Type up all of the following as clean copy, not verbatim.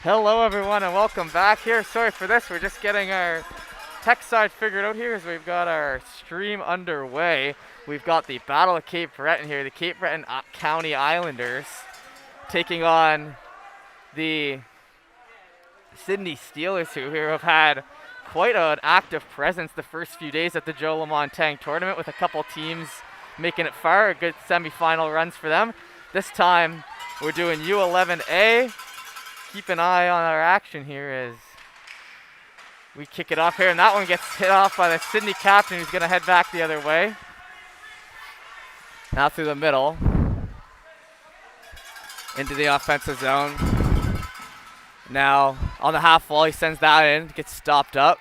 Hello everyone and welcome back here. Sorry for this, we're just getting our tech side figured out here as we've got our stream underway. We've got the Battle of Cape Breton here, the Cape Breton County Islanders taking on the Sydney Steelers who have had quite an active presence the first few days at the Joe Lamontang tournament with a couple teams making it far, good semifinal runs for them. This time we're doing U11A. Keep an eye on our action here as we kick it off here, and that one gets hit off by the Sydney captain who's going to head back the other way. Now through the middle into the offensive zone. Now on the half wall, he sends that in, gets stopped up.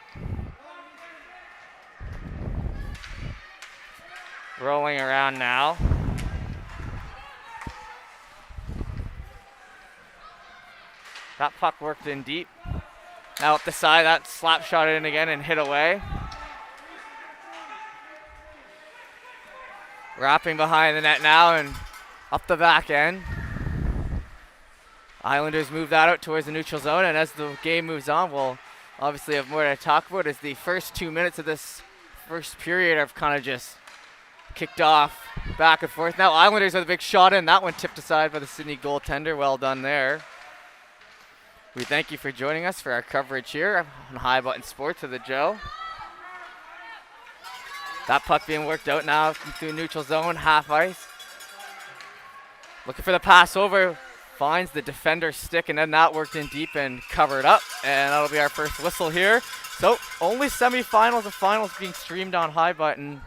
Rolling around now. That puck worked in deep. Now up the side, that slap shot in again and hit away. Wrapping behind the net now and up the back end. Islanders move that out towards the neutral zone, and as the game moves on, we'll obviously have more to talk about as the first 2 minutes of this first period have kind of just kicked off back and forth. Now Islanders with a big shot in. That one tipped aside by the Sydney goaltender. Well done there. We thank you for joining us for our coverage here on High Button Sports of the Joe. That puck being worked out now through neutral zone, half ice. Looking for the pass over, finds the defender's stick, and then that worked in deep and covered up. And that'll be our first whistle here. So only semifinals and finals being streamed on High Button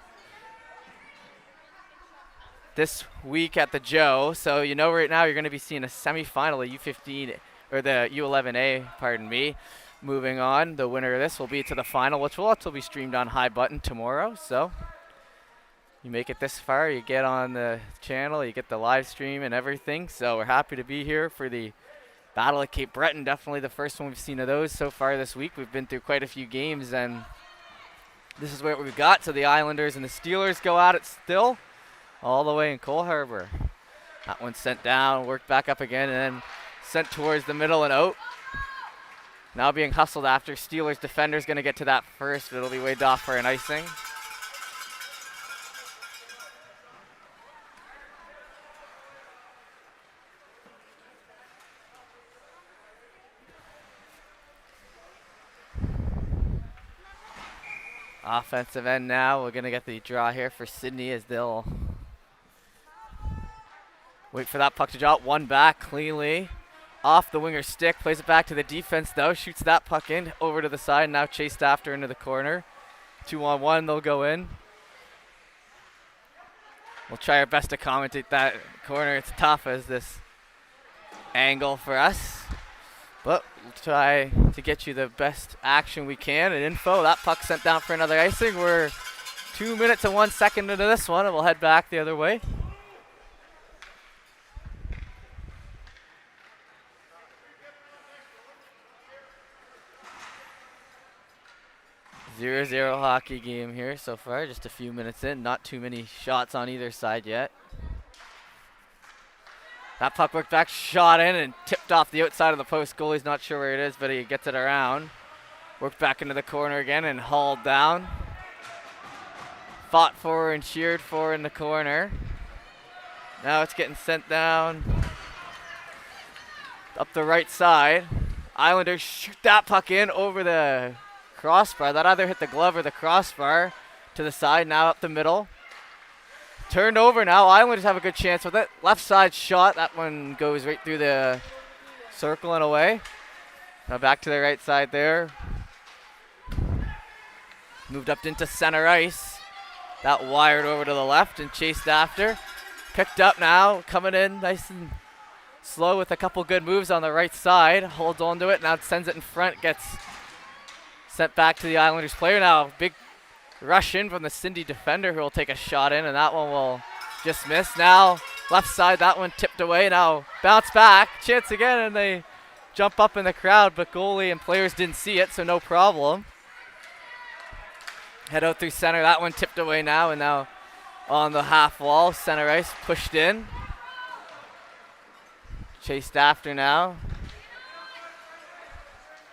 this week at the Joe. So you know right now you're going to be seeing a semifinal, a U15 or the U11A, pardon me. Moving on, the winner of this will be to the final, which will also be streamed on High Button tomorrow. So you make it this far, you get on the channel, you get the live stream and everything. So we're happy to be here for the Battle of Cape Breton. Definitely the first one we've seen of those so far this week. We've been through quite a few games, and this is what we've got. So the Islanders and the Steelers go at it still, all the way in Cole Harbour. That one sent down, worked back up again, and then sent towards the middle and out. Now being hustled after. Steelers defender's going to get to that first, but it'll be waved off for an icing. Offensive end now. We're going to get the draw here for Sydney as they'll wait for that puck to drop. One back cleanly. Off the winger's stick, plays it back to the defense though, shoots that puck in, over to the side, now chased after into the corner. 2-on-1, they'll go in. We'll try our best to commentate that corner. It's tough as this angle for us, but we'll try to get you the best action we can and info. That puck sent down for another icing. We're 2 minutes and 1 second into this one, and we'll head back the other way. 0-0 hockey game here so far, just a few minutes in, not too many shots on either side yet. That puck worked back, shot in, and tipped off the outside of the post. Goalie's not sure where it is, but he gets it around. Worked back into the corner again and hauled down. Fought for and cheered for in the corner. Now it's getting sent down up the right side. Islanders shoot that puck in over the crossbar. That either hit the glove or the crossbar. To the side, now up the middle. Turned over now. Islanders have a good chance with it. Left side shot. That one goes right through the circle and away. Now back to the right side there. Moved up into center ice. That wired over to the left and chased after. Picked up now. Coming in nice and slow with a couple good moves on the right side. Holds on to it. Now sends it in front. Gets sent back to the Islanders player. Now big rush in from the Cindy defender who will take a shot in, and that one will just miss. Now left side, that one tipped away. Now bounce back, chance again, and they jump up in the crowd, but goalie and players didn't see it, so no problem. Head out through center, that one tipped away now, and now on the half wall, center ice pushed in. Chased after now.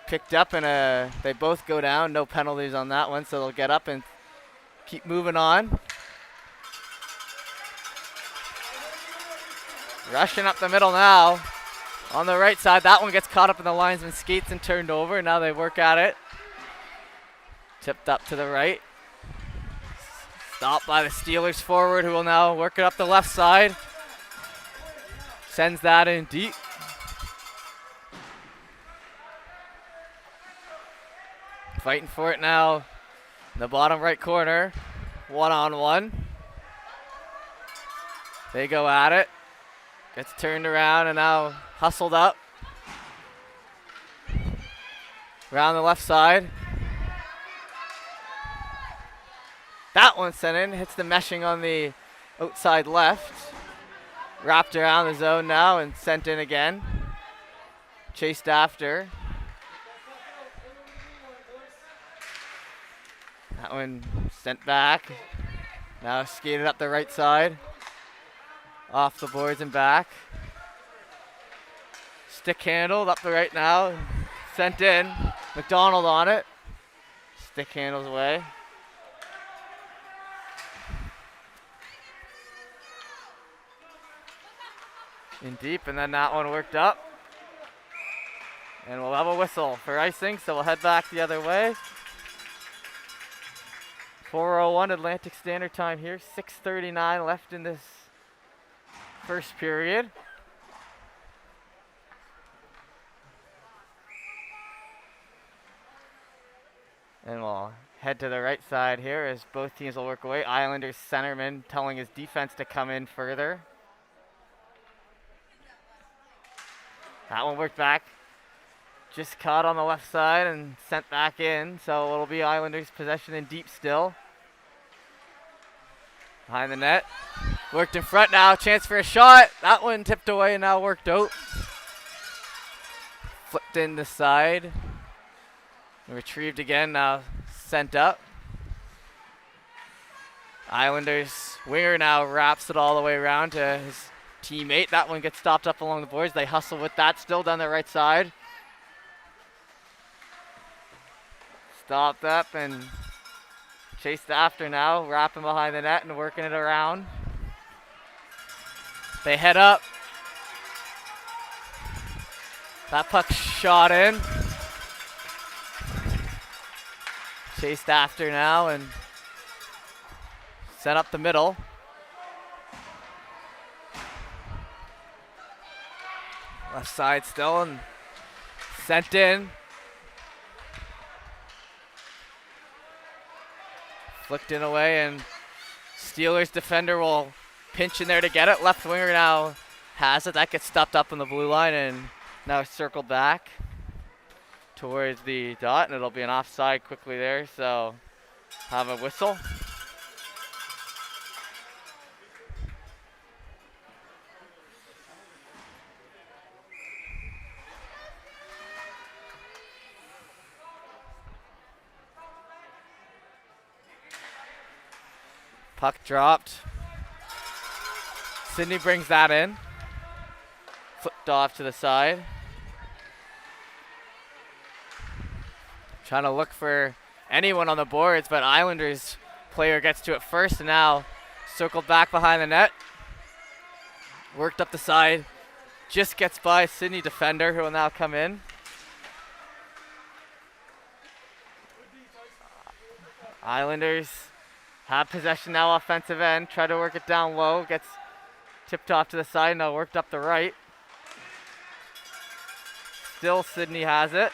picked up, and they both go down. No penalties on that one, so they'll get up and keep moving on. Rushing up the middle now. On the right side, that one gets caught up in the linesman's skates and turned over. Now they work at it. Tipped up to the right. Stopped by the Steelers forward, who will now work it up the left side. Sends that in deep. Fighting for it now in the bottom right corner. One-on-one. They go at it. Gets turned around and now hustled up. Around the left side. That one sent in, hits the meshing on the outside left. Wrapped around the zone now and sent in again. Chased after. That one sent back. Now skated up the right side. Off the boards and back. Stick handled up the right now. Sent in. McDonald on it. Stick handles away. In deep, and then that one worked up. And we'll have a whistle for icing, so we'll head back the other way. 4:01 Atlantic Standard Time here. 6:39 left in this first period. And we'll head to the right side here as both teams will work away. Islanders centerman telling his defense to come in further. That one worked back. Just caught on the left side and sent back in. So it'll be Islanders possession in deep still. Behind the net. Worked in front now. Chance for a shot. That one tipped away and now worked out. Flipped in the side. Retrieved again. Now sent up. Islanders winger now wraps it all the way around to his teammate. That one gets stopped up along the boards. They hustle with that still down the right side. Stopped up and chased after now. Wrapping behind the net and working it around. They head up. That puck shot in. Chased after now and sent up the middle. Left side still and sent in. Flicked in away and Steelers defender will pinch in there to get it. Left winger now has it. That gets stopped up on the blue line and now circled back towards the dot, and it'll be an offside quickly there, so have a whistle. Puck dropped. Sydney brings that in. Flipped off to the side. Trying to look for anyone on the boards, but Islanders player gets to it first and now circled back behind the net. Worked up the side. Just gets by Sydney defender who will now come in. Islanders have possession now, offensive end. Try to work it down low. Gets tipped off to the side. Now worked up the right. Still Sydney has it.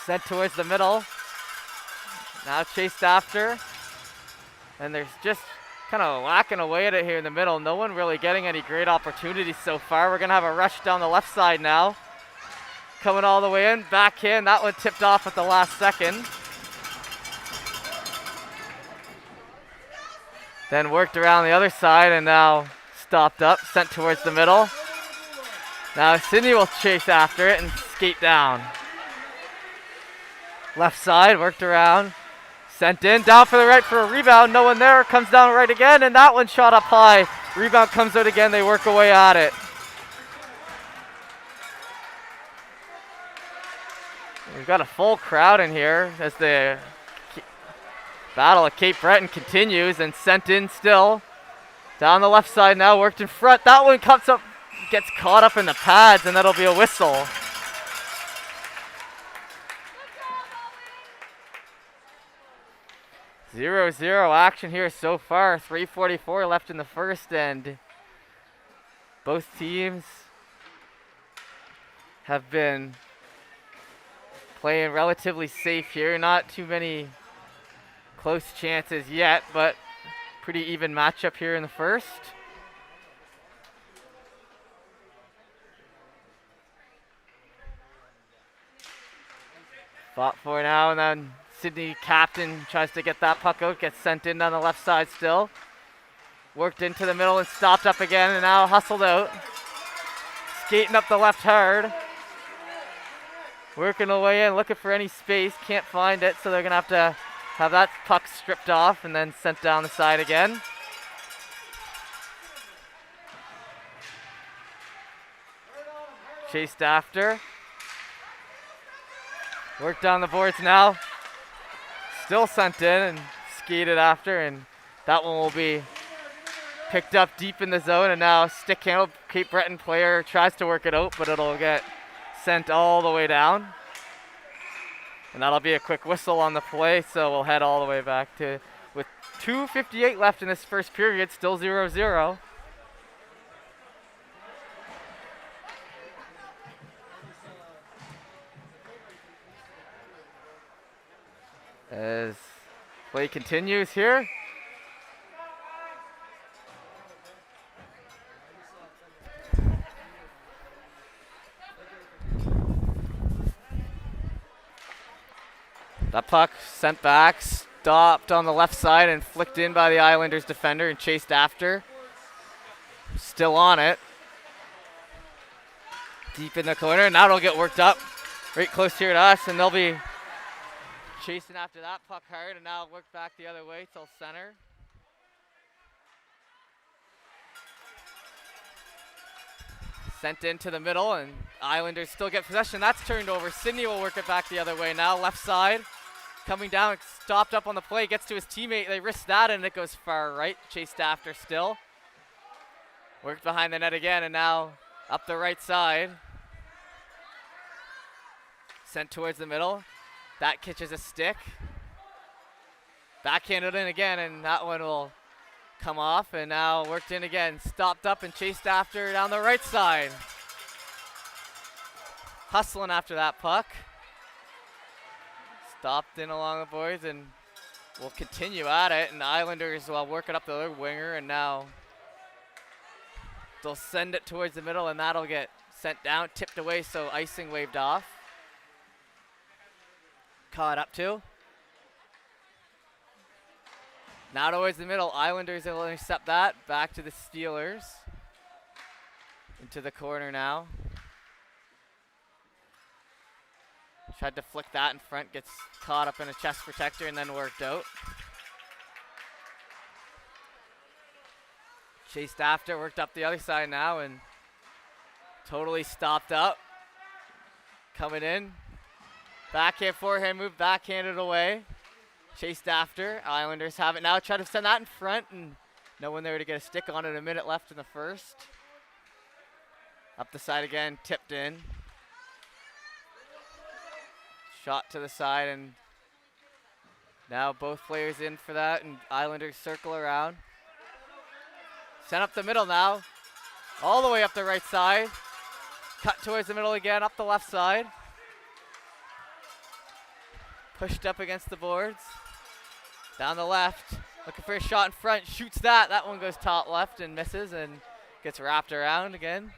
Sent towards the middle. Now chased after. And there's just kind of whacking away at it here in the middle. No one really getting any great opportunities so far. We're going to have a rush down the left side now. Coming all the way in, backhand. That one tipped off at the last second. Then worked around the other side and now stopped up, sent towards the middle. Now Sydney will chase after it and skate down. Left side, worked around, sent in, down for the right for a rebound. No one there, comes down right again, and that one shot up high. Rebound comes out again, they work away at it. We've got a full crowd in here as the battle of Cape Breton continues, and sent in still. Down the left side now, worked in front. That one comes up, gets caught up in the pads, and that'll be a whistle. Zero action here so far. 3:44 left in the first, and both teams have been playing relatively safe here. Not too many close chances yet, but pretty even matchup here in the first. Fought for now, and then Sydney captain tries to get that puck out, gets sent in on the left side still. Worked into the middle and stopped up again, and now hustled out. Skating up the left hard. Working away in, looking for any space, can't find it, so they're gonna have that puck stripped off and then sent down the side again. Chased after. Worked down the boards now. Still sent in and skated after, and that one will be picked up deep in the zone, and now stick handle Cape Breton player tries to work it out, but it'll get sent all the way down. And that'll be a quick whistle on the play, so we'll head all the way back to, with 2:58 left in this first period, still 0-0. As play continues here. That puck sent back, stopped on the left side and flicked in by the Islanders defender and chased after. Still on it. Deep in the corner, now it'll get worked up right close here to us, and they'll be chasing after that puck hard, and now work back the other way till center. Sent into the middle, and Islanders still get possession. That's turned over. Sydney will work it back the other way now. Left side, coming down, stopped up on the play, gets to his teammate. They risk that, and it goes far right. Chased after still. Worked behind the net again, and now up the right side. Sent towards the middle. That catches a stick. Backhanded in again, and that one will come off, and now worked in again. Stopped up and chased after down the right side. Hustling after that puck. Stopped in along the boards, and will continue at it, and the Islanders will work it up the other winger, and now they'll send it towards the middle, and that'll get sent down, tipped away, so icing waved off. Caught up to. Now towards the middle, Islanders will intercept that. Back to the Steelers. Into the corner now. Tried to flick that in front, gets caught up in a chest protector and then worked out. Chased after, worked up the other side now and totally stopped up. Coming in. Backhand, forehand move, backhanded away. Chased after. Islanders have it now. Try to send that in front, and no one there to get a stick on it. A minute left in the first. Up the side again, tipped in. Shot to the side, and now both players in for that, and Islanders circle around. Sent up the middle now. All the way up the right side. Cut towards the middle again, up the left side. Pushed up against the boards. Down the left. Looking for a shot in front. Shoots that. That one goes top left and misses and gets wrapped around again.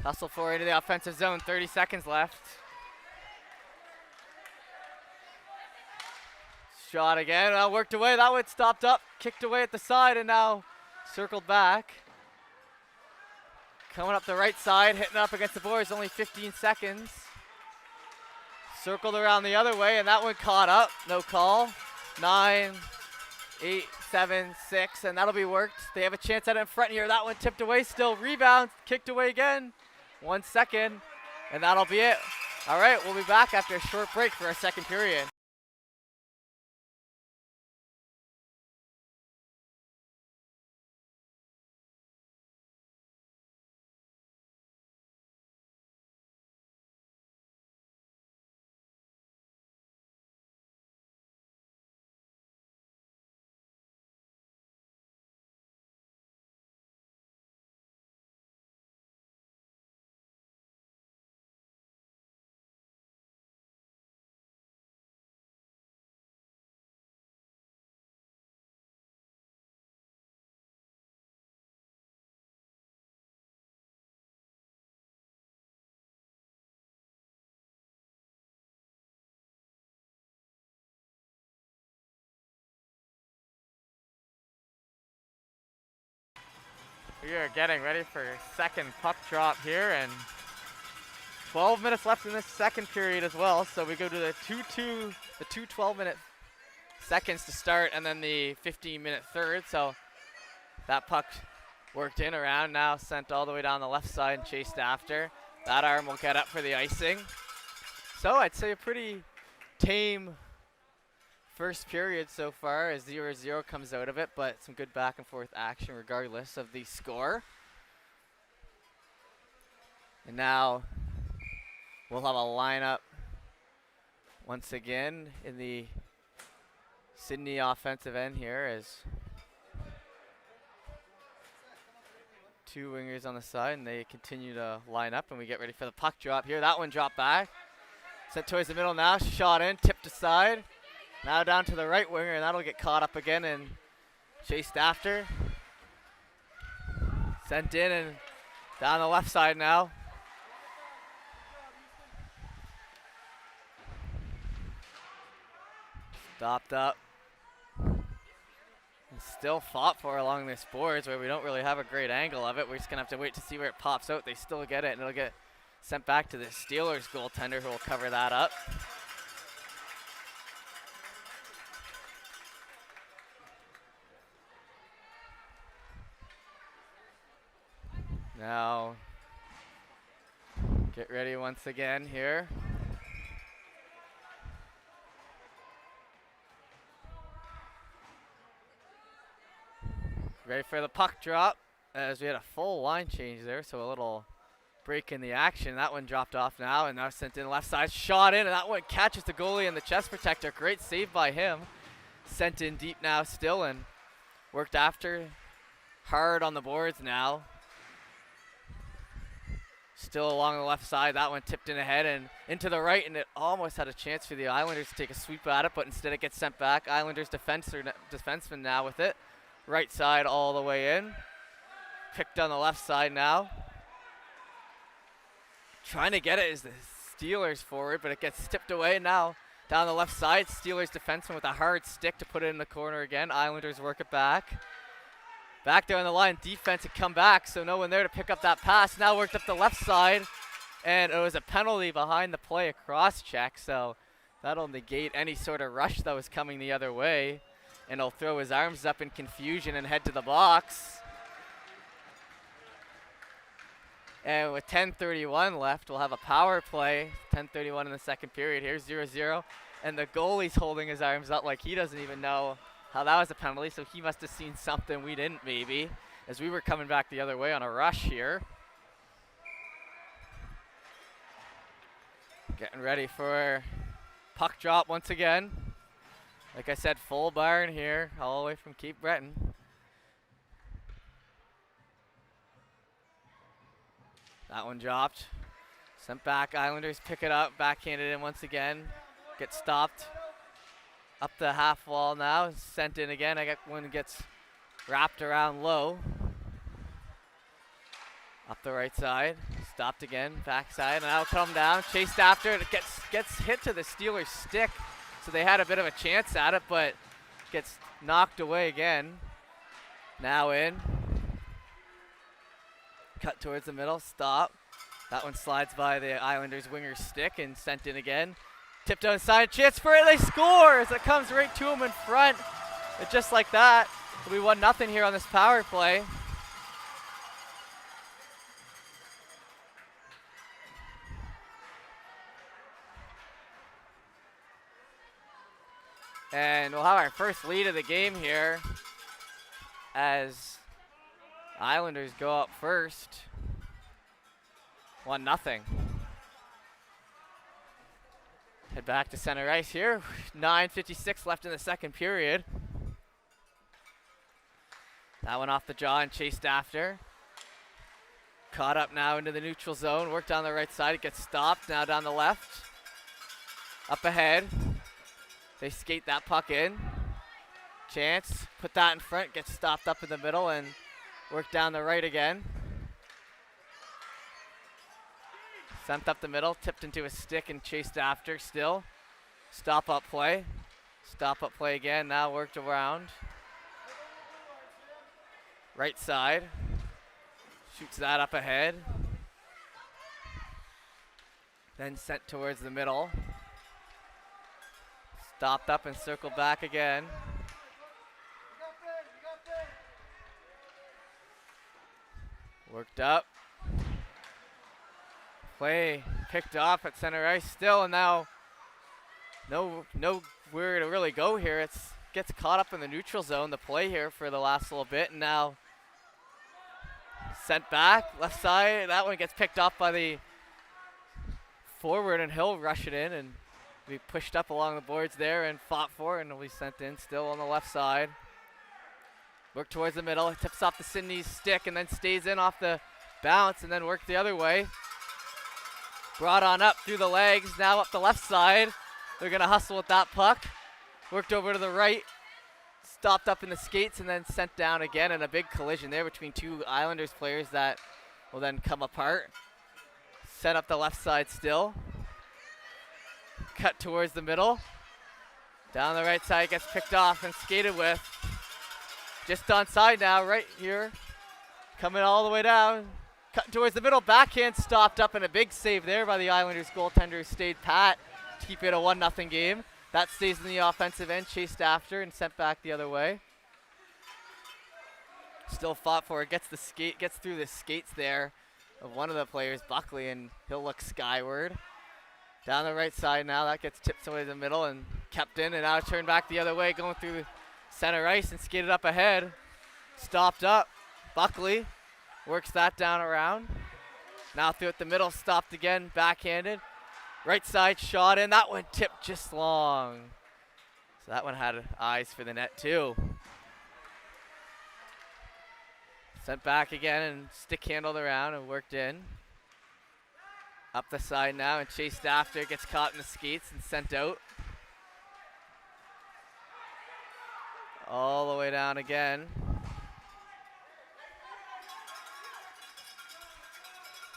Hustle forward into the offensive zone. 30 seconds left. Shot again. Worked away. That one stopped up. Kicked away at the side and now circled back. Coming up the right side. Hitting up against the boards. Only 15 seconds. Circled around the other way, and that one caught up. No call. 9, 8, 7, 6, and that'll be worked. They have a chance at it in front here. That one tipped away still. Rebound, kicked away again. 1 second. And that'll be it. All right, we'll be back after a short break for our second period. We are getting ready for second puck drop here, and 12 minutes left in this second period as well. So we go to the 2-2, the 2 12-minute seconds to start, and then the 15-minute third. So that puck worked in around, now sent all the way down the left side and chased after. That arm will get up for the icing. So I'd say a pretty tame first period so far as 0-0 comes out of it, but some good back and forth action regardless of the score. And now we'll have a lineup once again in the Sydney offensive end here as two wingers on the side, and they continue to line up, and we get ready for the puck drop here. That one dropped back. Sent towards the middle now, shot in, tipped aside. Now down to the right winger, and that'll get caught up again and chased after. Sent in and down the left side now. Stopped up. And still fought for along this boards where we don't really have a great angle of it. We're just going to have to wait to see where it pops out. They still get it, and it'll get sent back to the Steelers goaltender, who will cover that up. Now, get ready once again here. Ready for the puck drop, as we had a full line change there, so a little break in the action. That one dropped off now, and now sent in left side, shot in, and that one catches the goalie and the chest protector. Great save by him. Sent in deep now still, and worked after hard on the boards now. Still along the left side, that one tipped in ahead and into the right, and it almost had a chance for the Islanders to take a sweep at it, but instead it gets sent back. Islanders defenseman now with it. Right side all the way in. Picked on the left side now. Trying to get it is the Steelers forward, but it gets tipped away now. Down the left side, Steelers defenseman with a hard stick to put it in the corner again. Islanders work it back. Back there on the line, defense had come back, so no one there to pick up that pass. Now worked up the left side, and it was a penalty behind the play, a cross check, so that'll negate any sort of rush that was coming the other way. And he'll throw his arms up in confusion and head to the box. And with 10:31 left, we'll have a power play. 10:31 in the second period. Here's 0-0. And the goalie's holding his arms up like he doesn't even know how that was a penalty, so he must have seen something we didn't maybe, as we were coming back the other way on a rush here. Getting ready for puck drop once again. Like I said, full barn here, all the way from Cape Breton. That one dropped. Sent back, Islanders pick it up, backhanded in once again. Gets stopped. Up the half wall now, sent in again. I got one gets wrapped around low. Up the right side, stopped again, backside, and that'll come down, chased after it. It gets hit to the Steelers stick, so they had a bit of a chance at it, but gets knocked away again. Now in. Cut towards the middle, stop. That one slides by the Islanders winger's stick and sent in again. Tipped outside, chance for it, they score as it comes right to him in front. And just like that, we won nothing here on this power play. And we'll have our first lead of the game here as Islanders go up first. 1-0. Head back to center ice here. 9:56 left in the second period. That one off the jaw and chased after. Caught up now into the neutral zone. Worked down the right side. It gets stopped. Now down the left. Up ahead. They skate that puck in. Chance. Put that in front. Gets stopped up in the middle and worked down the right again. Sent up the middle. Tipped into a stick and chased after still. Stop up play. Stop up play again. Now worked around. Right side. Shoots that up ahead. Then sent towards the middle. Stopped up and circled back again. Worked up. Play picked off at center ice still, and now nowhere to really go here. It's gets caught up in the neutral zone, the play here for the last little bit, and now sent back, left side. That one gets picked off by the forward, and he'll rush it in and be pushed up along the boards there and fought for, and will be sent in still on the left side. Work towards the middle, tips off the Sydney's stick and then stays in off the bounce and then work the other way. Brought on up through the legs, now up the left side. They're gonna hustle with that puck. Worked over to the right, stopped up in the skates and then sent down again, and a big collision there between two Islanders players that will then come apart. Set up the left side still. Cut towards the middle. Down the right side, gets picked off and skated with. Just onside now, right here. Coming all the way down. Cut towards the middle, backhand stopped up, and a big save there by the Islanders goaltender who stayed pat to keep it a 1-0 game. That stays in the offensive end, chased after and sent back the other way. Still fought for it, gets through the skates there of one of the players, Buckley, and he'll look skyward. Down the right side now, that gets tipped away to the middle and kept in, and now turned back the other way, going through the center ice and skated up ahead. Stopped up, Buckley works that down around. Now through it the middle, stopped again, backhanded. Right side shot in, that one tipped just long. So that one had eyes for the net too. Sent back again and stick handled around and worked in. Up the side now and chased after, gets caught in the skates and sent out. All the way down again.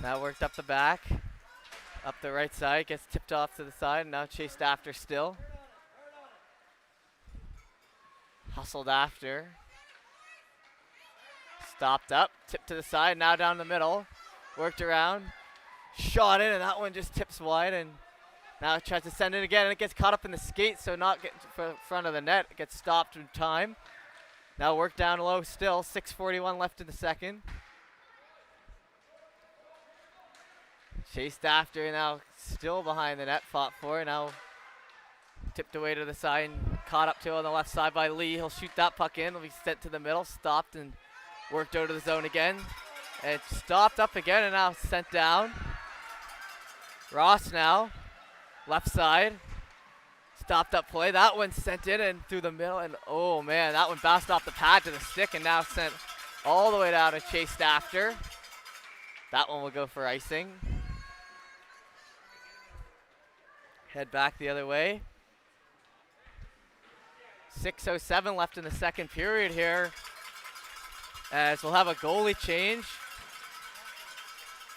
Now worked up the back. Up the right side, gets tipped off to the side, and now chased after still. Hustled after. Stopped up, tipped to the side, now down the middle. Worked around, shot in, and that one just tips wide, and now tries to send it again, and it gets caught up in the skates, so not getting to front of the net. It gets stopped in time. Now worked down low still, 6:41 left in the second. Chased after, now still behind the net, fought for, now tipped away to the side and caught up to on the left side by Lee. He'll shoot that puck in, will be sent to the middle, stopped and worked out of the zone again. And stopped up again and now sent down. Ross now, left side, stopped up play. That one sent in and through the middle, and oh man, that one bounced off the pad to the stick and now sent all the way down and chased after. That one will go for icing. Head back the other way. 6:07 left in the second period here, as we'll have a goalie change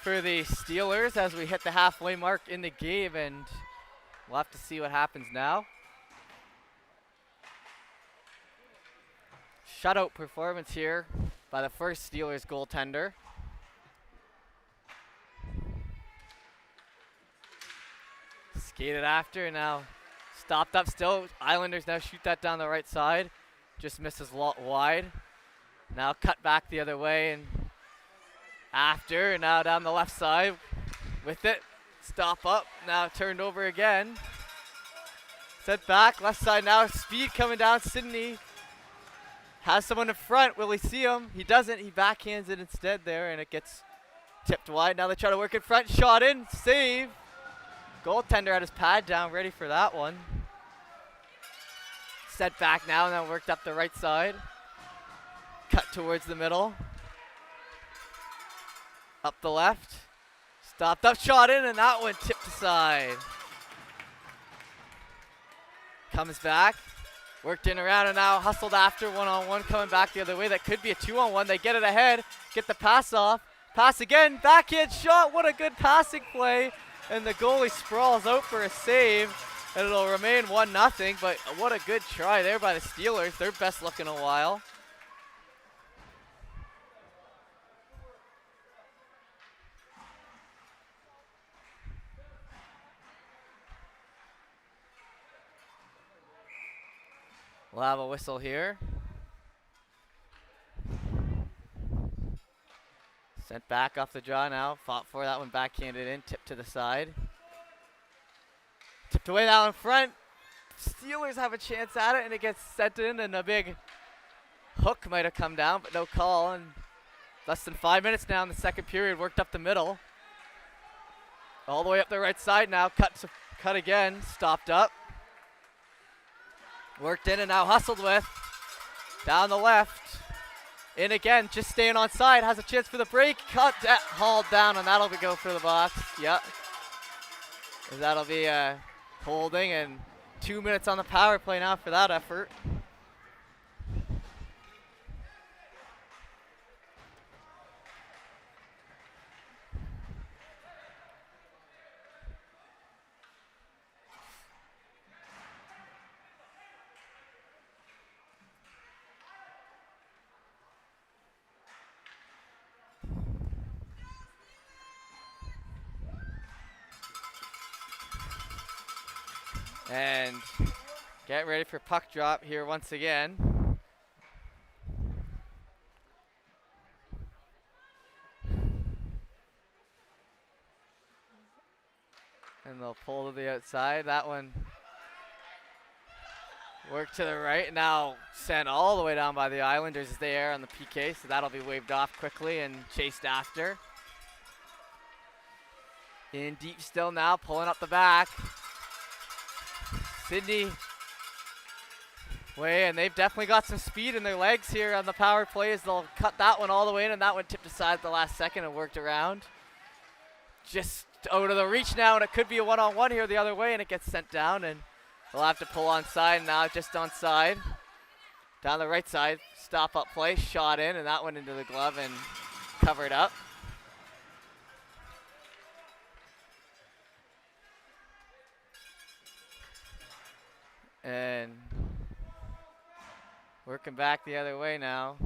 for the Steelers as we hit the halfway mark in the game, and we'll have to see what happens now. Shutout performance here by the first Steelers goaltender. Skated after, and now stopped up still. Islanders now shoot that down the right side. Just misses wide. Now cut back the other way and after, and now down the left side with it. Stop up, now turned over again. Set back, left side now, speed coming down. Sydney has someone in front. Will he see him? He doesn't. He backhands it instead there, and it gets tipped wide. Now they try to work in front. Shot in, save. Goaltender had his pad down, ready for that one. Set back now, and then worked up the right side. Cut towards the middle. Up the left. Stopped up, shot in, and that one tipped aside. Comes back. Worked in around and now hustled after one-on-one coming back the other way. That could be a 2-on-1. They get it ahead. Get the pass off. Pass again. Backhand shot. What a good passing play. And the goalie sprawls out for a save. And it'll remain 1-0. But what a good try there by the Steelers. Their best look in a while. We'll have a whistle here. Sent back off the draw now. Fought for that one, backhanded in, tipped to the side. Tipped away now in front. Steelers have a chance at it, and it gets sent in, and a big hook might have come down, but no call. And less than 5 minutes now in the second period, worked up the middle. All the way up the right side now, cut again, stopped up. Worked in and now hustled with. Down the left. In again, just staying on side. Has a chance for the break. Hauled down, and that'll go for the box. Yep. That'll be holding, and 2 minutes on the power play now for that effort. And get ready for puck drop here once again. And they'll pull to the outside. That one worked to the right. Now sent all the way down by the Islanders there on the PK. So that'll be waved off quickly and chased after. In deep still now, pulling up the back. Sydney way, and they've definitely got some speed in their legs here on the power plays. They'll cut that one all the way in, and that one tipped aside at the last second and worked around. Just out of the reach now, and it could be a one-on-one here the other way, and it gets sent down, and they'll have to pull on side now, just on side. Down the right side, stop-up play, shot in, and that went into the glove and covered up. And working back the other way now.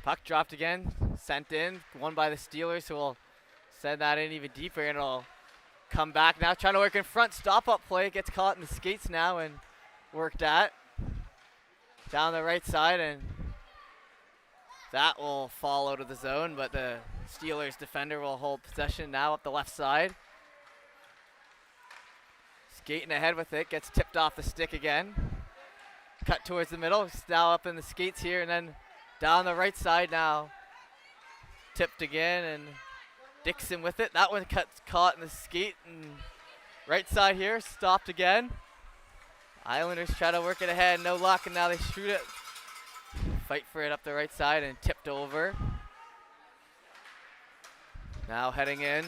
Puck dropped again, sent in, won by the Steelers, who will send that in even deeper, and it'll come back now, trying to work in front, stop-up play, gets caught in the skates now and worked at. Down the right side, and that will fall out of the zone, but the Steelers defender will hold possession now up the left side. Skating ahead with it, gets tipped off the stick again. Cut towards the middle, now up in the skates here, and then down the right side now. Tipped again, and Dixon with it. That one caught in the skate, and right side here, stopped again. Islanders try to work it ahead, no luck, and now they shoot it. Fight for it up the right side and tipped over. Now heading in.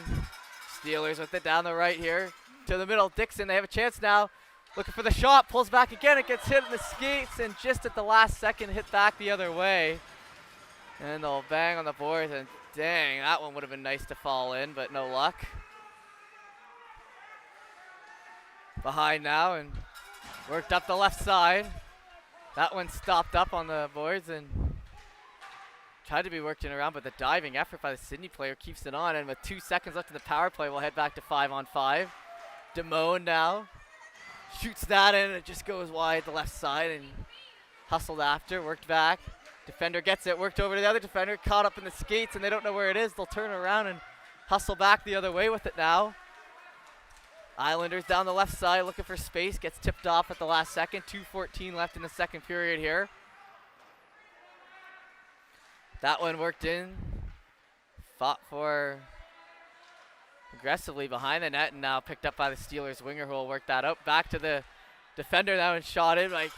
Steelers with it down the right here. To the middle. Dixon, they have a chance now. Looking for the shot. Pulls back again. It gets hit in the skates and just at the last second hit back the other way. And they'll bang on the boards, and dang, that one would have been nice to fall in, but no luck. Behind now and worked up the left side. That one stopped up on the boards and tried to be worked in around, but the diving effort by the Sydney player keeps it on. And with 2 seconds left in the power play, we'll head back to 5-on-5. Damone now shoots that in. It just goes wide the left side and hustled after, worked back. Defender gets it, worked over to the other defender, caught up in the skates, and they don't know where it is. They'll turn around and hustle back the other way with it now. Islanders down the left side looking for space, gets tipped off at the last second. 2:14 left in the second period here. That one worked in, fought for aggressively behind the net, and now picked up by the Steelers winger who will work that out. Back to the defender now and shot in like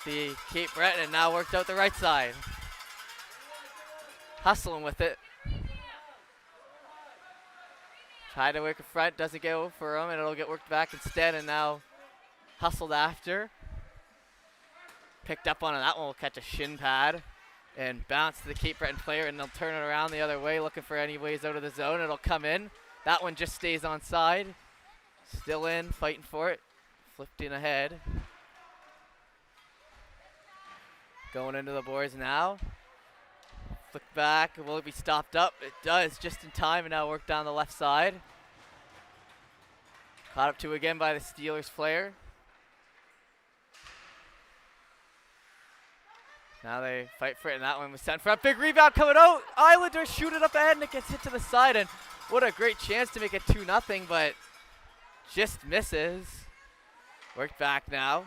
the Cape Breton, and now worked out the right side. Hustling with it. Tried to work in front, doesn't go for him, and it'll get worked back instead, and now hustled after. Picked up on it, that one will catch a shin pad and bounce to the Cape Breton player, and they'll turn it around the other way, looking for any ways out of the zone. It'll come in. That one just stays on side. Still in, fighting for it. Flipped in ahead. Going into the boards now. Flick back, will it be stopped up? It does, just in time, and now work down the left side. Caught up to again by the Steelers player. Now they fight for it, and that one was sent for a big rebound coming out. Islanders shoot it up ahead, and it gets hit to the side, and what a great chance to make it 2-0, but just misses. Worked back now.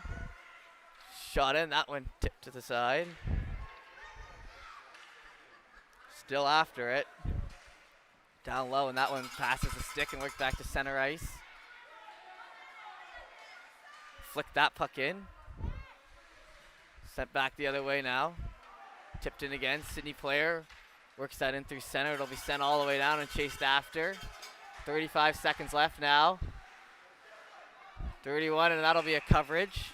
Shot in, that one tipped to the side. Still after it. Down low, and that one passes the stick and worked back to center ice. Flicked that puck in. Sent back the other way now. Tipped in again. Sydney player works that in through center. It'll be sent all the way down and chased after. 35 seconds left now. 31, and that'll be a coverage.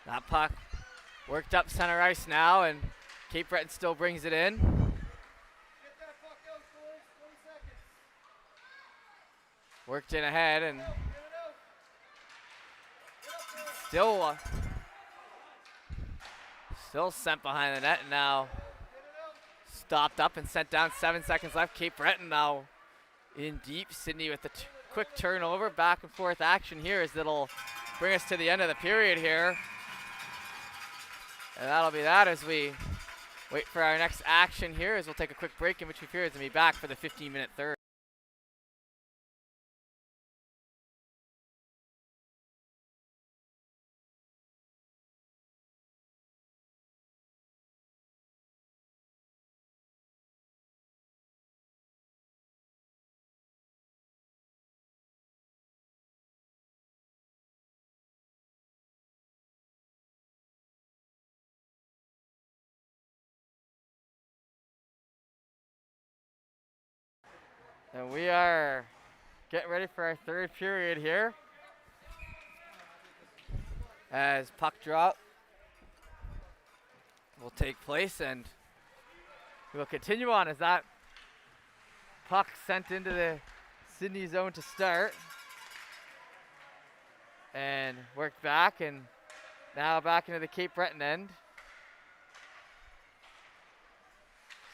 That puck worked up center ice now, and Cape Breton still brings it in. Worked in ahead, and still sent behind the net, and now stopped up and sent down. 7 seconds left. Cape Breton now in deep. Sydney with the quick turnover. Back and forth action here as it'll bring us to the end of the period here. And that'll be that as we wait for our next action here, as we'll take a quick break in between periods and be back for the 15-minute third. And we are getting ready for our third period here. As puck drop will take place, and we will continue on as that puck sent into the Sydney zone to start. And worked back, and now back into the Cape Breton end.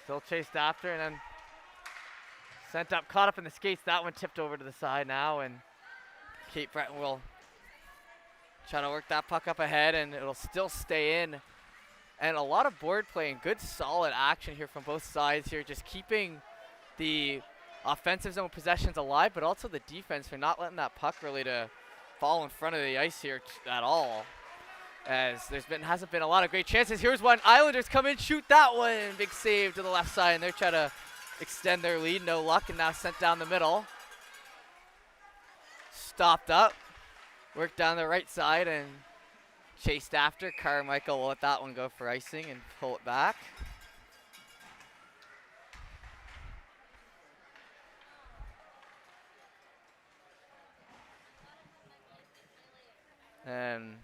Still chased after, and then sent up, caught up in the skates. That one tipped over to the side now, and Cape Breton will try to work that puck up ahead, and it'll still stay in. And a lot of board play and good solid action here from both sides here, just keeping the offensive zone possessions alive, but also the defense for not letting that puck really to fall in front of the ice here at all. As hasn't been a lot of great chances. Here's one. Islanders come in, shoot that one. Big save to the left side, and they're trying to extend their lead. No luck, and now sent down the middle. Stopped up. Worked down the right side and chased after. Carmichael will let that one go for icing and pull it back. And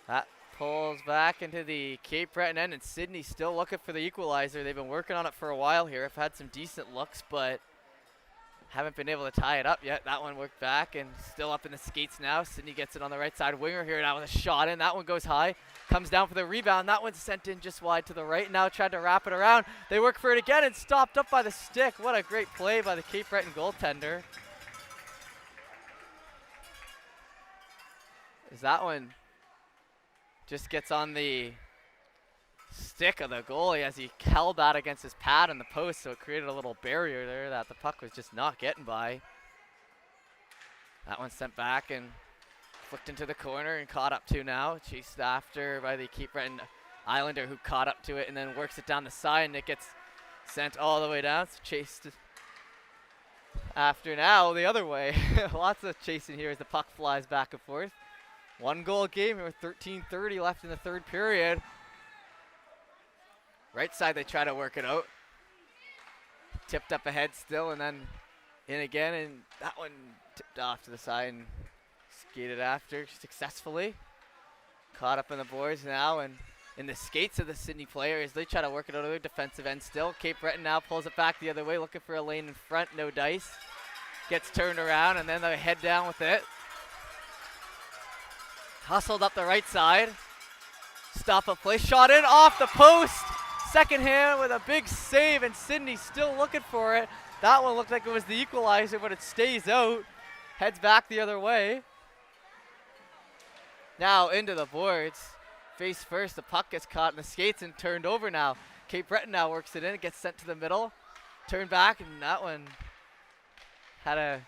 that Pulls back into the Cape Breton end, and Sydney still looking for the equalizer. They've been working on it for a while here. Have had some decent looks, but haven't been able to tie it up yet. That one worked back and still up in the skates now. Sydney gets it on the right side. Winger here now with a shot in. That one goes high. Comes down for the rebound. That one's sent in just wide to the right. Now tried to wrap it around. They work for it again and stopped up by the stick. What a great play by the Cape Breton goaltender. As that one just gets on the stick of the goalie as he held that against his pad in the post, so it created a little barrier there that the puck was just not getting by. That one sent back and flicked into the corner and caught up to now. Chased after by the Cape Breton Islander, who caught up to it and then works it down the side, and it gets sent all the way down. So chased after now the other way. Lots of chasing here as the puck flies back and forth. 1 goal game here with 13:30 left in the third period. Right side, they try to work it out. Tipped up ahead still, and then in again, and that one tipped off to the side and skated after successfully. Caught up in the boards now, and in the skates of the Sydney players, they try to work it out of their defensive end still. Cape Breton now pulls it back the other way, looking for a lane in front, no dice. Gets turned around, and then they head down with it. Hustled up the right side. Stop a play, shot in off the post. Second hand with a big save, and Sydney still looking for it. That one looked like it was the equalizer, but it stays out. Heads back the other way. Now into the boards. Face first, the puck gets caught in the skates and turned over now. Cape Breton now works it in. It gets sent to the middle. Turned back, and that one had a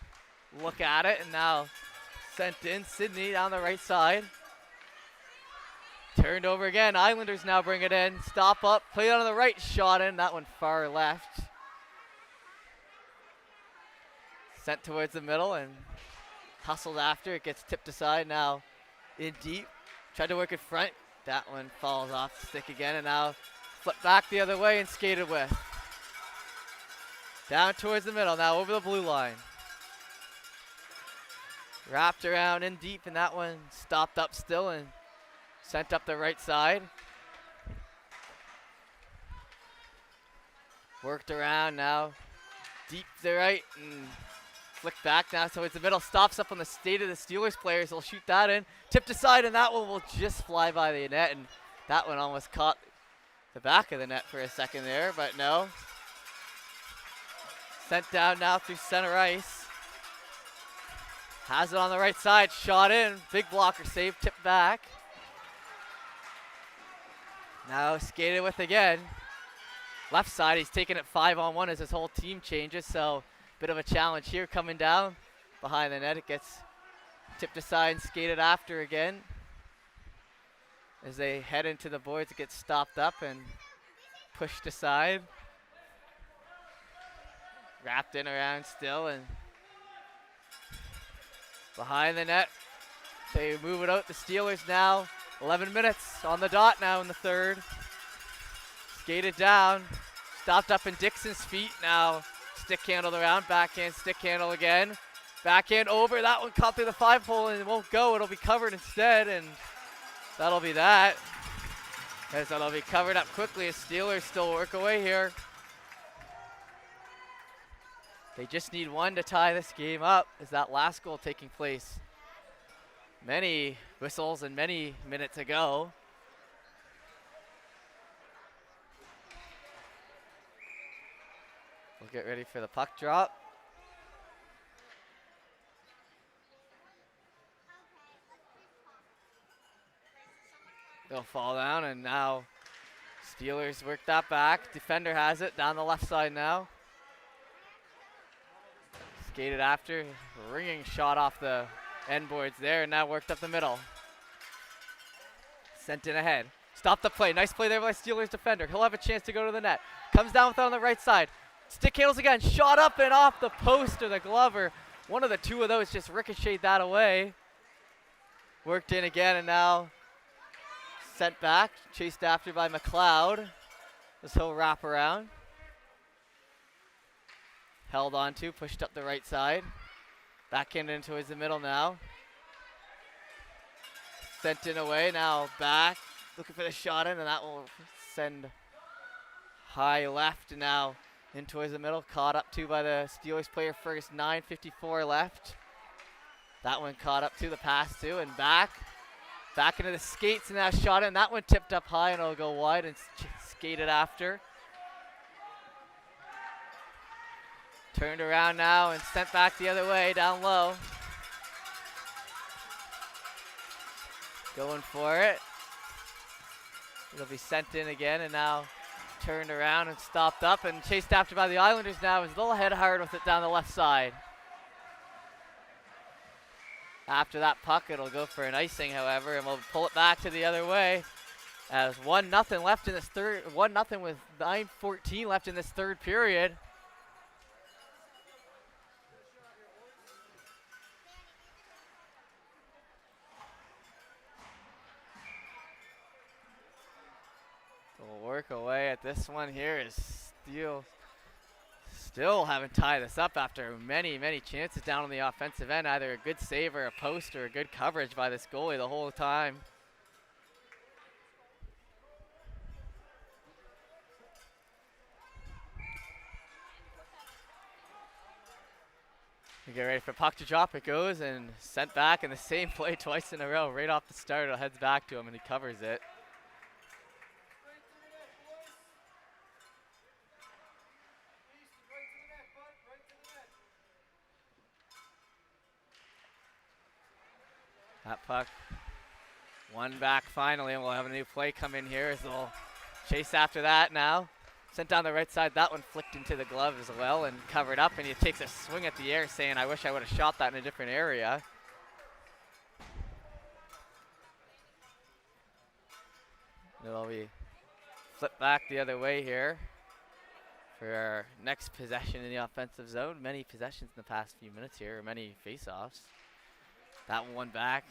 look at it, and now sent in. Sydney down the right side. Turned over again. Islanders now bring it in. Stop up. Play it on the right. Shot in. That one far left. Sent towards the middle and hustled after. It gets tipped aside now in deep. Tried to work it front. That one falls off the stick again, and now flipped back the other way and skated with. Down towards the middle. Now over the blue line. Wrapped around in deep, and that one stopped up still and sent up the right side. Worked around now. Deep to the right and flicked back now towards the middle. Stops up on the state of the Steelers players. They'll shoot that in. Tipped aside, and that one will just fly by the net. And that one almost caught the back of the net for a second there, but no. Sent down now through center ice. Has it on the right side. Shot in. Big blocker save. Tipped back. Now skated with again. Left side, he's taking it 5-on-1 as his whole team changes, so bit of a challenge here coming down behind the net. It gets tipped aside and skated after again. As they head into the boards, it gets stopped up and pushed aside. Wrapped in around still, and behind the net. They move it out. The Steelers now 11 minutes on the dot now in the third. Skated down, stopped up in Dixon's feet. Now stick handled around, backhand, stick handle again. Backhand over, that one caught through the 5-hole and it won't go. It'll be covered instead, and that'll be that. As that'll be covered up quickly as Steelers still work away here. They just need one to tie this game up as that last goal taking place many whistles and many minutes ago. We'll get ready for the puck drop. They'll fall down, and now Steelers work that back. Defender has it down the left side now. Skated after, ringing shot off the end boards there, and now worked up the middle. Sent in ahead. Stop the play. Nice play there by Steelers defender. He'll have a chance to go to the net. Comes down with it on the right side. Stick handles again. Shot up and off the post or the glove, or one of the two of those just ricocheted that away. Worked in again, and now sent back. Chased after by McLeod. As he'll wrap around. Held on to, pushed up the right side. Backhanded into the middle now. Sent in away, now back, looking for the shot in, and that will send high left, and now in towards the middle, caught up to by the Steelers player first, 9:54 left. That one caught up to the pass too, and back into the skates, and now shot in. That one tipped up high, and it'll go wide and skated after. Turned around now and sent back the other way, down low. Going for it. It'll be sent in again, and now turned around and stopped up and chased after by the Islanders now. Is a little head hard with it down the left side. After that puck, it'll go for an icing, however, and we'll pull it back to the other way. As 1-0 left in this third, 1-0 with 9:14 left in this third period. We'll work away at this one here as still haven't tied this up after many, many chances down on the offensive end. Either a good save or a post or a good coverage by this goalie the whole time. We get ready for puck to drop. It goes and sent back in the same play twice in a row. Right off the start, it heads back to him and he covers it. That puck, one back finally, and we'll have a new play come in here as they'll chase after that now. Sent down the right side, that one flicked into the glove as well and covered up, and he takes a swing at the air saying, I wish I would have shot that in a different area. It'll be flipped back the other way here for our next possession in the offensive zone. Many possessions in the past few minutes here, or many face-offs. That one back,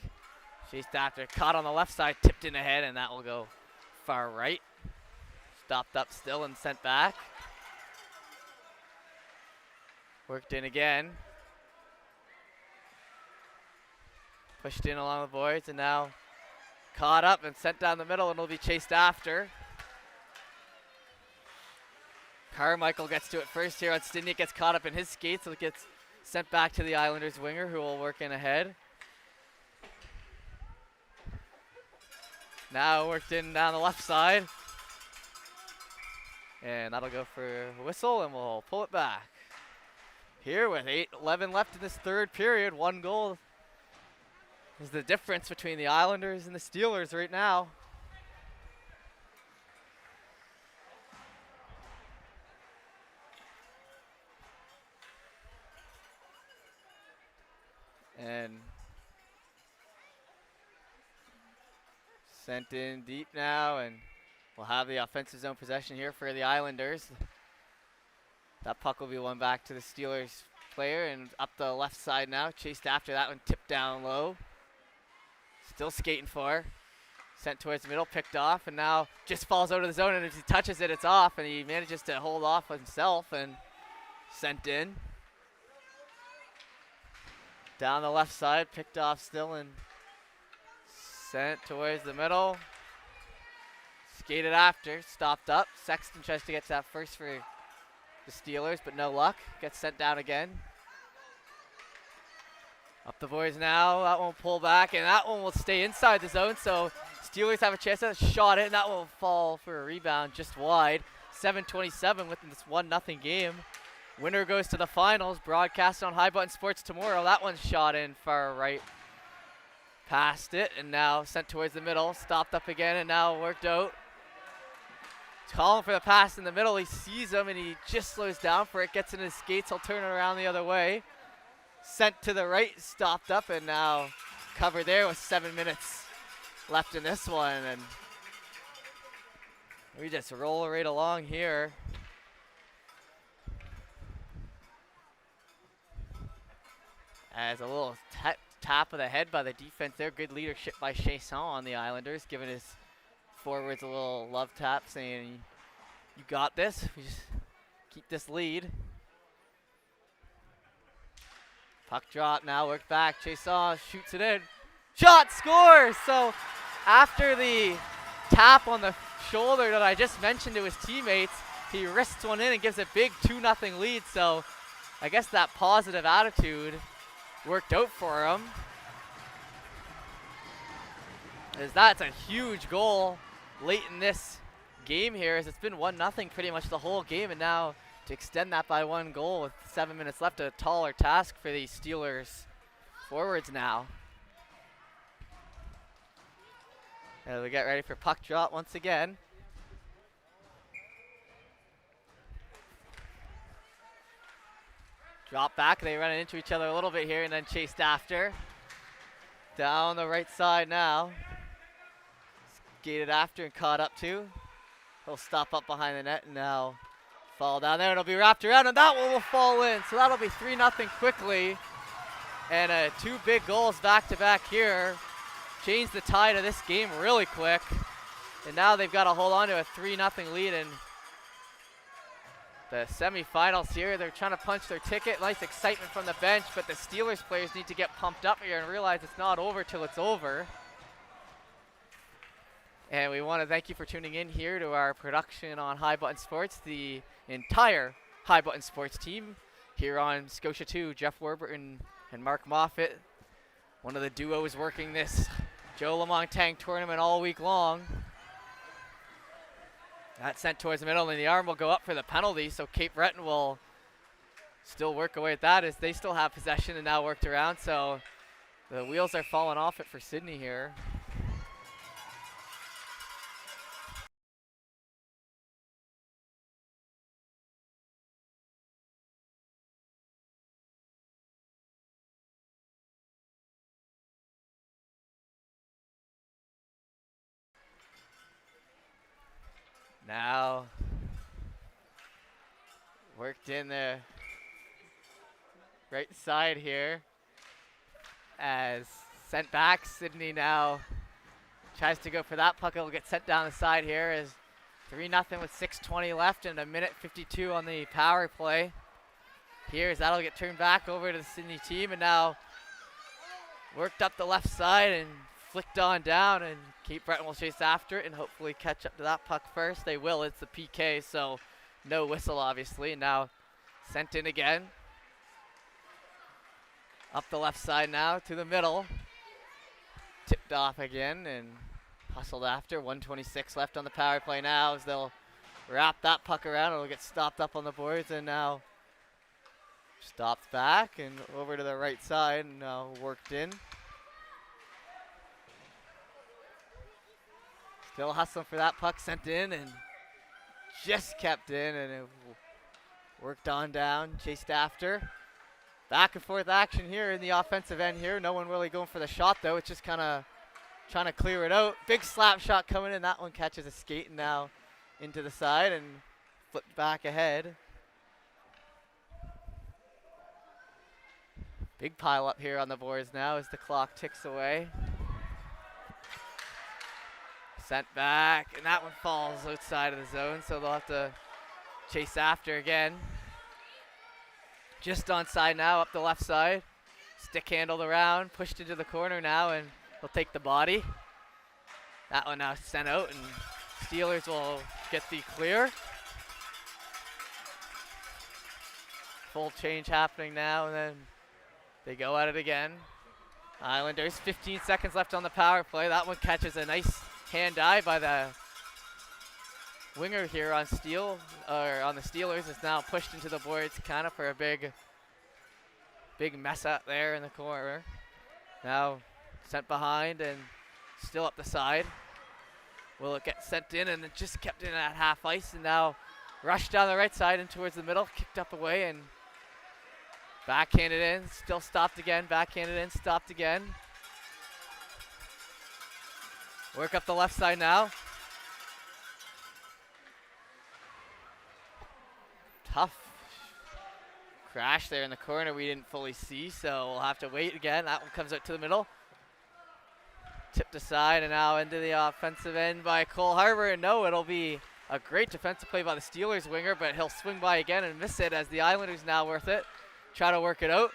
chased after, caught on the left side, tipped in ahead, and that will go far right. Stopped up still and sent back. Worked in again. Pushed in along the boards, and now caught up and sent down the middle, and will be chased after. Carmichael gets to it first here on Stiniak, gets caught up in his skates, so it gets sent back to the Islanders winger, who will work in ahead. Now worked in down the left side. And that'll go for a whistle, and we'll pull it back. Here with 8:11 left in this third period, one goal is the difference between the Islanders and the Steelers right now. And sent in deep now, and we'll have the offensive zone possession here for the Islanders. That puck will be won back to the Steelers player, and up the left side now. Chased after that one, tipped down low. Still skating for. Sent towards the middle, picked off, and now just falls out of the zone, and as he touches it, it's off, and he manages to hold off himself and sent in. Down the left side, picked off still, and sent towards the middle. Skated after, stopped up. Sexton tries to get to that first for the Steelers, but no luck. Gets sent down again. Up the boards now. That one will pull back, and that one will stay inside the zone. So Steelers have a chance to shot it, and that will fall for a rebound just wide. 7:27 within this 1-0 game. Winner goes to the finals. Broadcast on High Button Sports tomorrow. That one's shot in far right. Passed it, and now sent towards the middle. Stopped up again, and now worked out. Calling for the pass in the middle. He sees him, and he just slows down for it. Gets in his skates. He'll turn it around the other way. Sent to the right. Stopped up, and now covered there with 7 minutes left in this one. And we just roll right along here. As a little tap of the head by the defense there. Good leadership by Chasson on the Islanders, giving his forwards a little love tap, saying, you got this. We just keep this lead. Puck drop now, worked back. Chasson shoots it in. Shot, score! So after the tap on the shoulder that I just mentioned to his teammates, he wrists one in and gives a big 2-0 lead. So I guess that positive attitude worked out for him. As that's a huge goal late in this game here, as it's been 1-0 pretty much the whole game, and now to extend that by 1 goal with 7 minutes left, a taller task for the Steelers forwards now. As we get ready for puck drop once again. Drop back, they run into each other a little bit here and then chased after. Down the right side now. Skated after and caught up to. He'll stop up behind the net and now fall down there. It'll be wrapped around and that one will fall in. So that'll be 3-0 quickly. And 2 big goals back to back here. Changed the tide of this game really quick. And now they've got to hold on to a 3-0 lead in the semifinals here. They're trying to punch their ticket. Nice excitement from the bench, but the Steelers players need to get pumped up here and realize it's not over till it's over. And we want to thank you for tuning in here to our production on High Button Sports, the entire High Button Sports team here on Scotia 2. Jeff Warburton and Mark Moffitt, one of the duos working this Joe Lamont-Tang tournament all week long. That's sent towards the middle, and the arm will go up for the penalty, so Cape Breton will still work away at that as they still have possession and now worked around. So the wheels are falling off it for Sydney here. Now worked in the right side here as sent back. Sydney now tries to go for that puck. It'll get sent down the side here as 3-0 with 6:20 left and a minute 52 on the power play. Here as that'll get turned back over to the Sydney team, and now worked up the left side and flicked on down, and Cape Breton will chase after it and hopefully catch up to that puck first. They will. It's the PK, so no whistle obviously. Now sent in again. Up the left side now to the middle. Tipped off again and hustled after. 1:26 left on the power play now as they'll wrap that puck around. It'll get stopped up on the boards and now stopped back and over to the right side and now worked in. Still hustling for that puck, sent in and just kept in, and it worked on down, chased after. Back and forth action here in the offensive end here. No one really going for the shot though. It's just kind of trying to clear it out. Big slap shot coming in. That one catches a skate and now into the side and flipped back ahead. Big pile up here on the boards now as the clock ticks away. Sent back, and that one falls outside of the zone, so they'll have to chase after again. Just onside now, up the left side. Stick handled around, pushed into the corner now, and they'll take the body. That one now sent out, and Steelers will get the clear. Full change happening now, and then they go at it again. Islanders, 15 seconds left on the power play. That one catches a nice hand eye by the winger here on on the Steelers. Is now pushed into the boards kind of for a big mess up there in the corner. Now sent behind and still up the side. Will it get sent in, and it just kept in at half ice, and now rushed down the right side and towards the middle, kicked up away and backhanded in, still stopped again, backhanded in, stopped again. Work up the left side now. Tough crash there in the corner we didn't fully see, so we'll have to wait again. That one comes out to the middle. Tipped aside and now into the offensive end by Cole Harbour. And no, it'll be a great defensive play by the Steelers winger, but he'll swing by again and miss it as the Islanders now worth it. Try to work it out.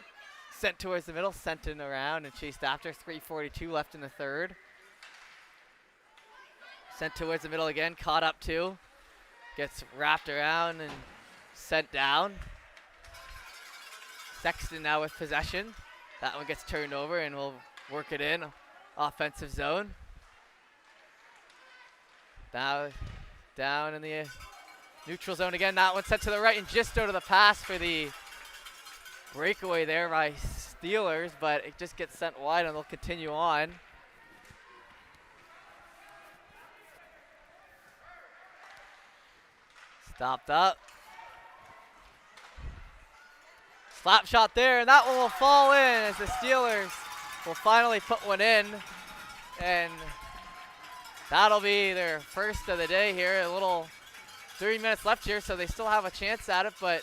Sent towards the middle, sent in around and chased after. 3:42 left in the third. Sent towards the middle again, caught up two. Gets wrapped around and sent down. Sexton now with possession. That one gets turned over and we'll work it in. Offensive zone. Now down in the neutral zone again. That one sent to the right and just out of the pass for the breakaway there by Steelers, but it just gets sent wide and they'll continue on. Stopped up. Slap shot there, and that one will fall in as the Steelers will finally put one in. And that'll be their first of the day here. A little 3 minutes left here, so they still have a chance at it, but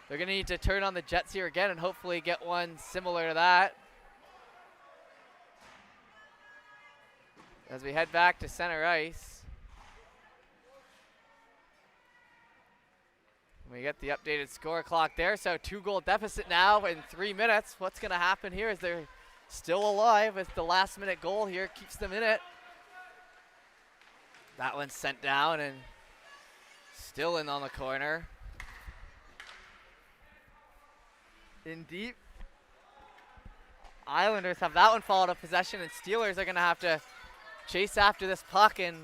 they're going to need to turn on the Jets here again and hopefully get one similar to that. As we head back to center ice. We get the updated score clock there, so 2-goal deficit now in 3 minutes. What's going to happen here is they're still alive as the last-minute goal here keeps them in it. That one's sent down and still in on the corner. In deep. Islanders have that one followed up possession, and Steelers are going to have to chase after this puck and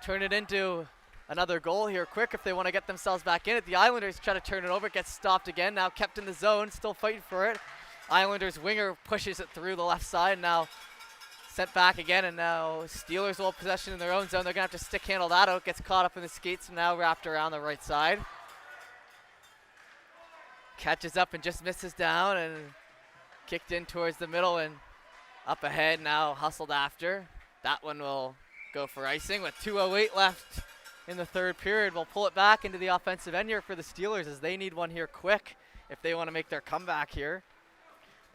turn it into another goal here quick if they want to get themselves back in it. The Islanders try to turn it over, gets stopped again, now kept in the zone, still fighting for it. Islanders winger pushes it through the left side, now sent back again, and now Steelers will have possession in their own zone. They're going to have to stick handle that out, gets caught up in the skates, and now wrapped around the right side. Catches up and just misses down, and kicked in towards the middle and up ahead, now hustled after. That one will go for icing with 2:08 left in the third period. We'll pull it back into the offensive end here for the Steelers as they need one here quick if they want to make their comeback here.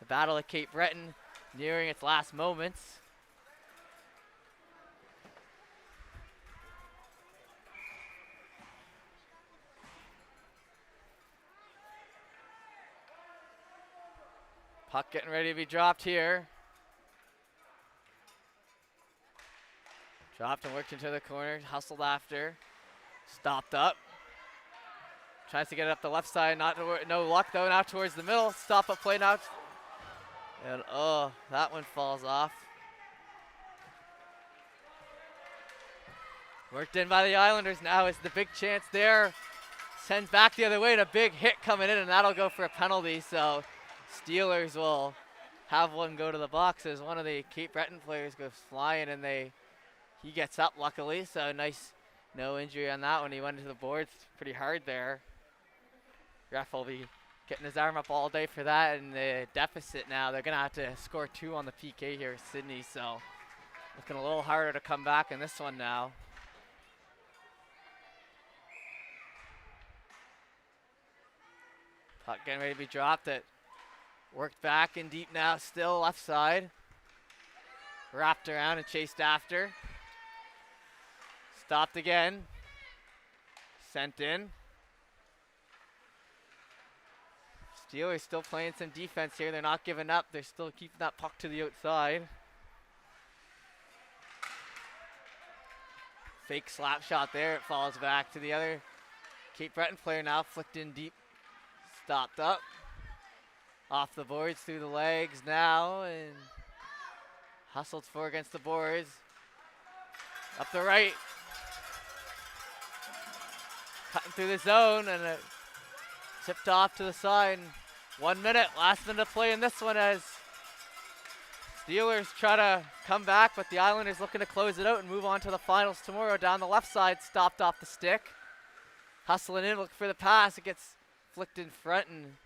The battle at Cape Breton nearing its last moments. Puck getting ready to be dropped here. Dropped and worked into the corner, hustled after, stopped up. Tries to get it up the left side, no luck though, now towards the middle. Stop up play now. And oh, that one falls off. Worked in by the Islanders, now is the big chance there. Sends back the other way and a big hit coming in, and that'll go for a penalty. So Steelers will have one go to the box as one of the Cape Breton players goes flying, and he gets up luckily, so nice, no injury on that one. He went into the boards pretty hard there. Ref will be getting his arm up all day for that, and the deficit now, they're gonna have to score 2 on the PK here, Sydney, so looking a little harder to come back in this one now. Puck getting ready to be dropped. It worked back in deep now, still left side. Wrapped around and chased after. Stopped again. Sent in. Steelers still playing some defense here. They're not giving up. They're still keeping that puck to the outside. Fake slap shot there. It falls back to the other Cape Breton player now. Flicked in deep. Stopped up. Off the boards, through the legs now. And hustled for against the boards. Up the right. Cutting through the zone, and it tipped off to the side. 1 minute, last minute of play in this one as Steelers try to come back, but the Islanders looking to close it out and move on to the finals tomorrow. Down the left side, stopped off the stick. Hustling in, looking for the pass. It gets flicked in front and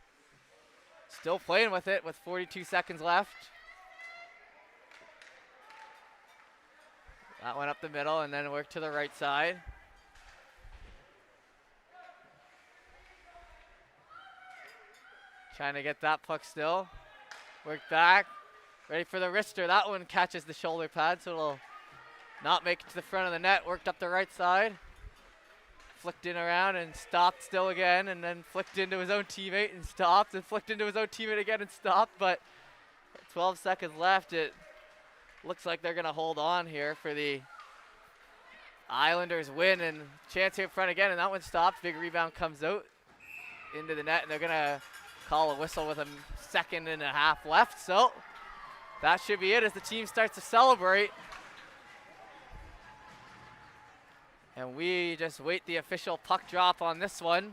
still playing with it with 42 seconds left. That went up the middle and then worked to the right side. Trying to get that puck still. Worked back. Ready for the wrister. That one catches the shoulder pad, so it'll not make it to the front of the net. Worked up the right side. flicked in around and stopped still again, and then flicked into his own teammate and stopped, and flicked into his own teammate again and stopped. But 12 seconds left. It looks like they're going to hold on here for the Islanders win, and chance here in front again, and that one stopped. Big rebound comes out into the net, and they're going to call a whistle with a second and a half left. So that should be it as the team starts to celebrate. And we just wait the official puck drop on this one.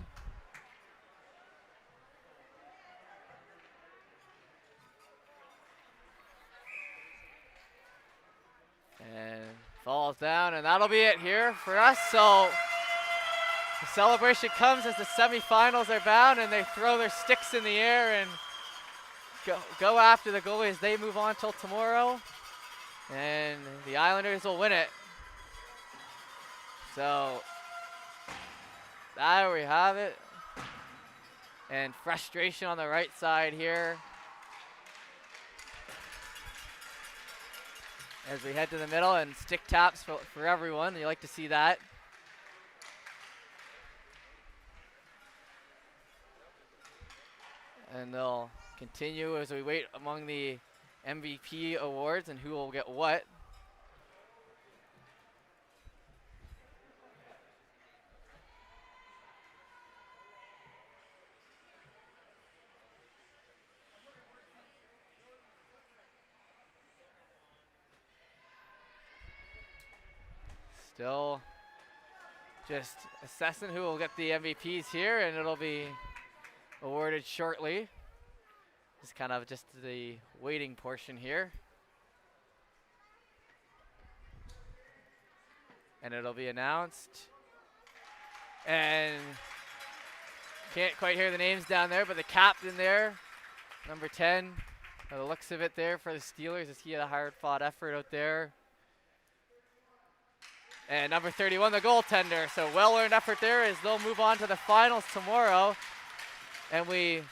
And falls down, and that'll be it here for us. So the celebration comes as the semifinals are bound, and they throw their sticks in the air and go after the goalie as they move on till tomorrow. And the Islanders will win it. So there we have it. And frustration on the right side here as we head to the middle, and stick taps for everyone. You like to see that. And they'll continue as we wait among the MVP awards and who will get what. Still just assessing who will get the MVPs here, and it'll be awarded shortly. It's kind of just the waiting portion here. And it'll be announced. And can't quite hear the names down there, but the captain there, number 10, by the looks of it there for the Steelers, as he had a hard-fought effort out there. And number 31, the goaltender. So well-earned effort there as they'll move on to the finals tomorrow. And we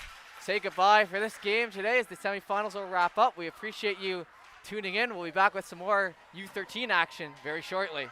say goodbye for this game today as the semifinals will wrap up. We appreciate you tuning in. We'll be back with some more U13 action very shortly.